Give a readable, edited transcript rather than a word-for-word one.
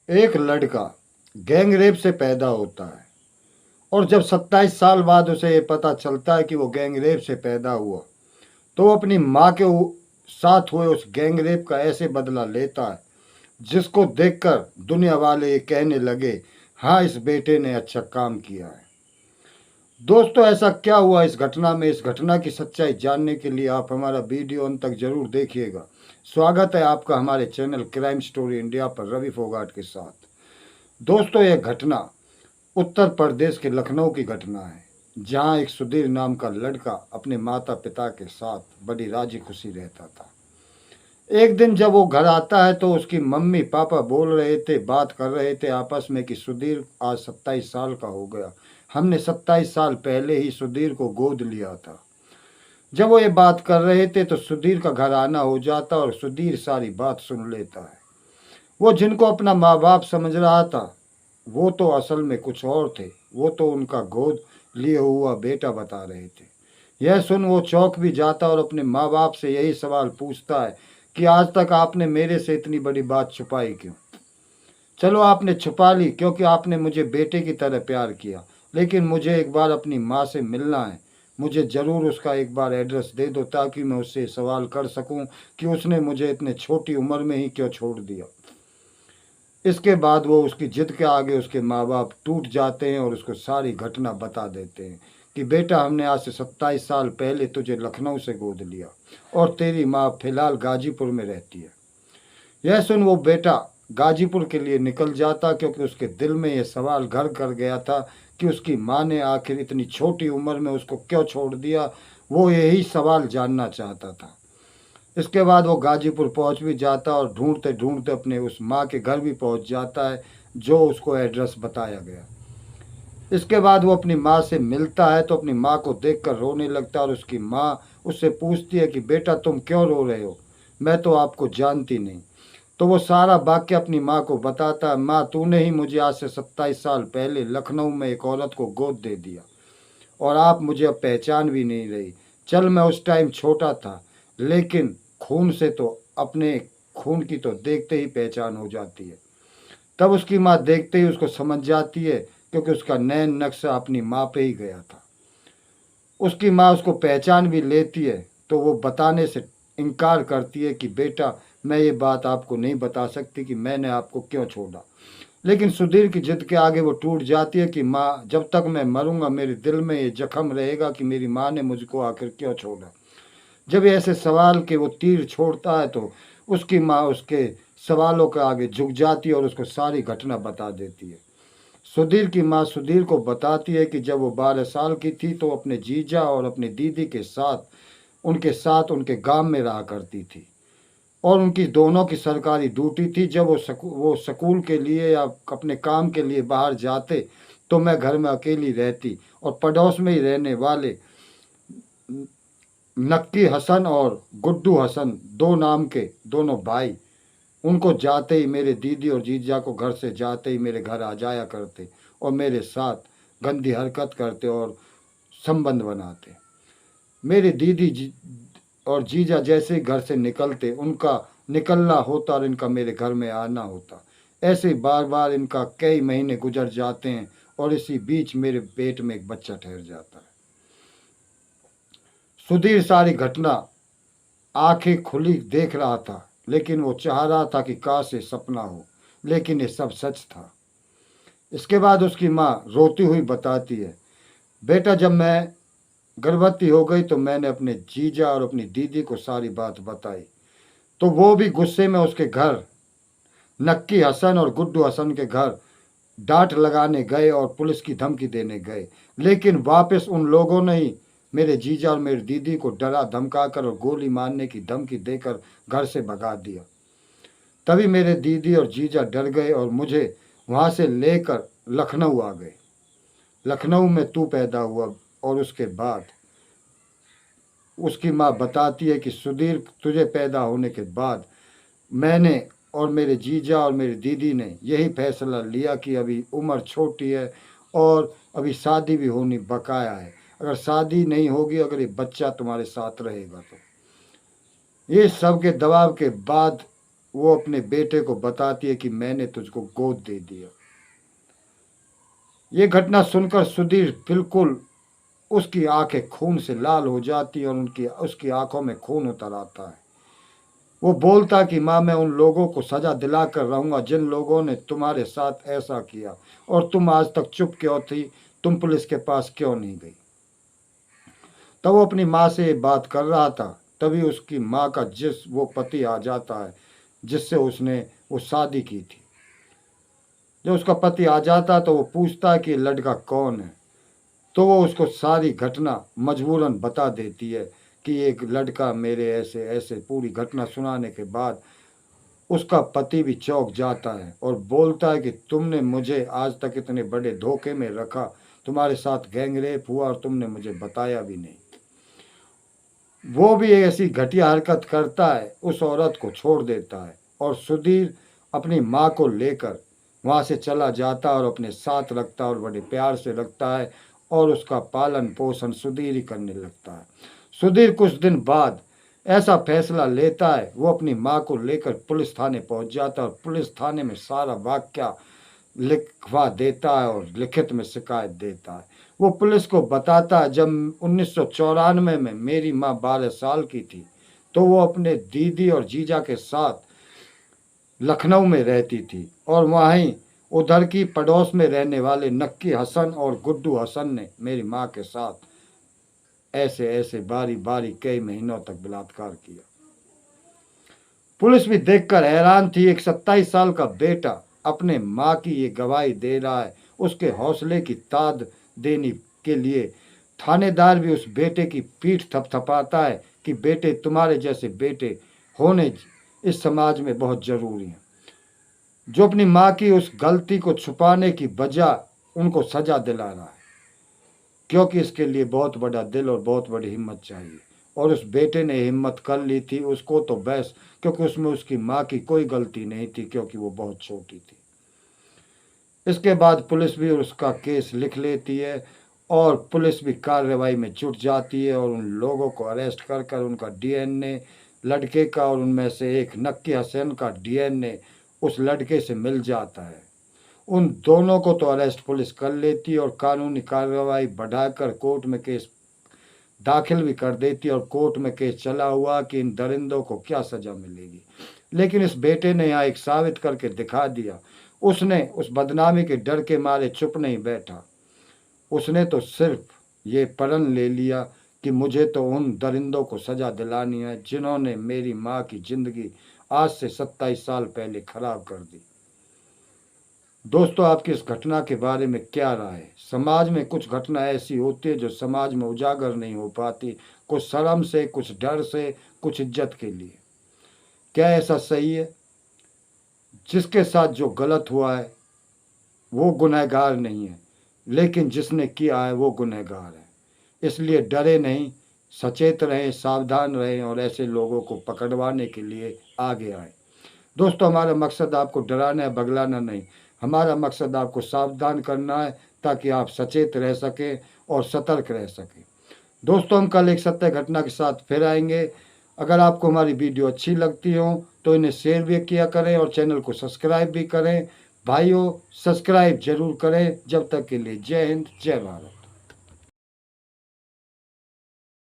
एक लड़का gang rape से पैदा होता है और जब 27 साल बाद उसे ये पता चलता है कि वो गैंग रेप से पैदा हुआ, तो वो अपनी माँ के साथ हुए उस गैंग रेप का ऐसे बदला लेता है जिसको देखकर दुनिया वाले ये कहने लगे, हाँ इस बेटे ने अच्छा काम किया है। दोस्तों, ऐसा क्या हुआ इस घटना में? इस घटना की सच्चाई जानने के लिए आप हमारा वीडियो अंत तक जरूर देखिएगा। स्वागत है आपका हमारे चैनल क्राइम स्टोरी इंडिया पर रवि फोगाट के साथ। दोस्तों, यह घटना उत्तर प्रदेश के लखनऊ की घटना है, जहां एक सुधीर नाम का लड़का अपने माता पिता के साथ बड़ी राजी खुशी रहता था। एक दिन जब वो घर आता है तो उसकी मम्मी पापा बोल रहे थे, बात कर रहे थे आपस में कि सुधीर आज 27 साल का हो गया। हमने 27 साल पहले ही सुधीर को गोद लिया था। जब वो ये बात कर रहे थे तो सुधीर का घर आना हो जाता और सुधीर सारी बात सुन लेता है। वो जिनको अपना माँ बाप समझ रहा था, वो तो असल में कुछ और थे। वो तो उनका गोद लिए हुआ बेटा बता रहे थे। यह सुन वो चौंक भी जाता और अपने माँ बाप से यही सवाल पूछता है कि आज तक आपने मेरे से इतनी बड़ी बात छुपाई क्यों? चलो, आपने छुपा ली क्योंकि आपने मुझे बेटे की तरह प्यार किया, लेकिन मुझे एक बार अपनी माँ से मिलना है। मुझे ज़रूर उसका एक बार एड्रेस दे दो ताकि मैं उससे सवाल कर सकूं कि उसने मुझे इतने छोटी उम्र में ही क्यों छोड़ दिया। इसके बाद वो उसकी जिद के आगे उसके माँ बाप टूट जाते हैं और उसको सारी घटना बता देते हैं कि बेटा, हमने आज से 27 साल पहले तुझे लखनऊ से गोद लिया और तेरी माँ फिलहाल गाजीपुर में रहती है। यह सुन वो बेटा गाजीपुर के लिए निकल जाता, क्योंकि उसके दिल में यह सवाल घर कर गया था कि उसकी माँ ने आखिर इतनी छोटी उम्र में उसको क्यों छोड़ दिया। वो यही सवाल जानना चाहता था। इसके बाद वो गाजीपुर पहुंच भी जाता और ढूंढते ढूंढते अपने उस माँ के घर भी पहुंच जाता है जो उसको एड्रेस बताया गया। इसके बाद वो अपनी माँ से मिलता है तो अपनी माँ को देखकर रोने लगता है और उसकी माँ उससे पूछती है कि बेटा, तुम क्यों रो रहे हो? मैं तो आपको जानती नहीं। तो वो सारा वाक्य अपनी माँ को बताता है। माँ, तूने ही मुझे आज से 27 साल पहले लखनऊ में एक औरत को गोद दे दिया और आप मुझे अब पहचान भी नहीं रही। चल, मैं उस टाइम छोटा था, लेकिन खून से तो अपने खून की तो देखते ही पहचान हो जाती है। तब उसकी माँ देखते ही उसको समझ जाती है, क्योंकि उसका नैन नक्शा अपनी माँ पे ही गया था। उसकी माँ उसको पहचान भी लेती है तो वो बताने से इनकार करती है कि बेटा, मैं ये बात आपको नहीं बता सकती कि मैंने आपको क्यों छोड़ा। लेकिन सुधीर की जिद के आगे वो टूट जाती है कि माँ, जब तक मैं मरूंगा मेरे दिल में ये जख्म रहेगा कि मेरी माँ ने मुझको आखिर क्यों छोड़ा। जब ये ऐसे सवाल के वो तीर छोड़ता है तो उसकी माँ उसके सवालों के आगे झुक जाती है और उसको सारी घटना बता देती है। सुधीर की माँ सुधीर को बताती है कि जब वो 12 साल की थी तो अपने जीजा और अपनी दीदी के साथ उनके गांव में रहा करती थी और उनकी दोनों की सरकारी ड्यूटी थी। जब वो स्कूल के लिए या अपने काम के लिए बाहर जाते तो मैं घर में अकेली रहती और पड़ोस में ही रहने वाले नक्की हसन और गुड्डू हसन, दो नाम के दोनों भाई, उनको जाते ही मेरे दीदी और जीजा को घर से जाते ही मेरे घर आ जाया करते और मेरे साथ गंदी हरकत करते और संबंध बनाते। मेरे और जीजा जैसे ही घर से निकलते, उनका निकलना होता और इनका मेरे घर में आना होता। ऐसे बार बार इनका कई महीने गुजर जाते हैं और इसी बीच मेरे पेट में एक बच्चा ठहर जाता है। सुधीर सारी घटना आंखें खुली देख रहा था, लेकिन वो चाह रहा था कि काश ये सपना हो, लेकिन ये सब सच था। इसके बाद उसकी माँ रोती हुई बताती है, बेटा, जब मैं गर्भवती हो गई तो मैंने अपने जीजा और अपनी दीदी को सारी बात बताई, तो वो भी गुस्से में उसके घर, नक्की हसन और गुड्डू हसन के घर डांट लगाने गए और पुलिस की धमकी देने गए। लेकिन वापस उन लोगों ने ही मेरे जीजा और मेरी दीदी को डरा धमकाकर और गोली मारने की धमकी देकर घर से भगा दिया। तभी मेरे दीदी और जीजा डर गए और मुझे वहाँ से लेकर लखनऊ आ गए। लखनऊ में तू पैदा हुआ और उसके बाद उसकी माँ बताती है कि सुधीर, तुझे पैदा होने के बाद मैंने और मेरे जीजा और मेरी दीदी ने यही फैसला लिया कि अभी उम्र छोटी है और अभी शादी भी होनी बकाया है। अगर शादी नहीं होगी, अगर ये बच्चा तुम्हारे साथ रहेगा तो। ये सब के दबाव के बाद वो अपने बेटे को बताती है कि मैंने तुझको गोद दे दिया। ये घटना सुनकर सुधीर बिल्कुल, उसकी आंखें खून से लाल हो जाती और उसकी आंखों में खून उतर आता है। वो बोलता कि माँ, मैं उन लोगों को सजा दिलाकर रहूंगा जिन लोगों ने तुम्हारे साथ ऐसा किया, और तुम आज तक चुप क्यों थी? तुम पुलिस के पास क्यों नहीं गई? तब वो अपनी माँ से बात कर रहा था, तभी उसकी माँ का वो पति आ जाता है जिससे उसने वो शादी की थी। जब उसका पति आ जाता तो वो पूछता है कि ये लड़का कौन है। तो वो उसको सारी घटना मजबूरन बता देती है कि एक लड़का मेरे ऐसे ऐसे, पूरी घटना सुनाने के बाद उसका पति भी चौंक जाता है और बोलता है कि तुमने मुझे आज तक इतने बड़े धोखे में रखा, तुम्हारे साथ गैंगरेप हुआ और तुमने मुझे बताया भी नहीं। वो भी ऐसी घटिया हरकत करता है, उस औरत को छोड़ देता है और सुधीर अपनी माँ को लेकर वहाँ से चला जाता है और अपने साथ रखता है और बड़े प्यार से रखता है और उसका पालन पोषण सुधीर ही करने लगता है। सुधीर कुछ दिन बाद ऐसा फैसला लेता है, वो अपनी माँ को लेकर पुलिस थाने पहुँच जाता है और पुलिस थाने में सारा वाकया लिखवा देता है और लिखित में शिकायत देता है। वो पुलिस को बताता है, जब 1994 में मेरी माँ 12 साल की थी तो वो अपने दीदी और जीजा के साथ लखनऊ में रहती थी और वहीं उधर की पड़ोस में रहने वाले नक्की हसन और गुड्डू हसन ने मेरी माँ के साथ ऐसे ऐसे बारी बारी कई महीनों तक बलात्कार किया। पुलिस भी देखकर हैरान थी, एक 27 साल का बेटा अपने माँ की ये गवाही दे रहा है। उसके हौसले की ताद देने के लिए थानेदार भी उस बेटे की पीठ थपथपाता है कि बेटे, तुम्हारे जैसे बेटे होने इस समाज में बहुत जरूरी हैं, जो अपनी माँ की उस गलती को छुपाने की बजाय उनको सजा दिला रहा है, क्योंकि इसके लिए बहुत बड़ा दिल और बहुत बड़ी हिम्मत चाहिए। और उस बेटे ने हिम्मत कर ली थी, उसको तो बस, क्योंकि उसमें उसकी माँ की कोई गलती नहीं थी, क्योंकि वो बहुत छोटी थी। इसके बाद पुलिस भी उसका केस लिख लेती है और पुलिस भी कार्रवाई में जुट जाती है और उन लोगों को अरेस्ट कर कर उनका डीएनए, लड़के का और उनमें से एक नक्की हसन का डीएनए उस लड़के से मिल जाता है। उन दोनों को तो अरेस्ट पुलिस कर लेती है और कानूनी कार्रवाई बढ़ाकर कोर्ट में केस दाखिल भी कर देती है और कोर्ट में केस चला हुआ कि इन दरिंदों को क्या सजा मिलेगी। लेकिन इस बेटे ने यहाँ एक साबित करके दिखा दिया, उसने उस बदनामी के डर के मारे चुप नहीं बैठा, उसने तो सिर्फ ये प्रण ले लिया कि मुझे तो उन दरिंदों को सजा दिलानी है जिन्होंने मेरी माँ की जिंदगी आज से 27 साल पहले खराब कर दी। दोस्तों, आपकी इस घटना के बारे में क्या राय है? समाज में कुछ घटना ऐसी होती है जो समाज में उजागर नहीं हो पाती, कुछ शर्म से, कुछ डर से, कुछ इज्जत के लिए। क्या ऐसा सही है? जिसके साथ जो गलत हुआ है वो गुनहगार नहीं है, लेकिन जिसने किया है वो गुनहगार है। इसलिए डरे नहीं, सचेत रहें, सावधान रहें और ऐसे लोगों को पकड़वाने के लिए आगे आए। दोस्तों, हमारा मकसद आपको डराना है, भगलाना नहीं। हमारा मकसद आपको सावधान करना है ताकि आप सचेत रह सकें और सतर्क रह सकें। दोस्तों, हम कल एक सत्य घटना के साथ फिर आएंगे। अगर आपको हमारी वीडियो अच्छी लगती हो तो इन्हें शेयर भी किया करें और चैनल को सब्सक्राइब भी करें। भाइयों, सब्सक्राइब जरूर करें। जब तक के लिए जय हिंद, जय भारत।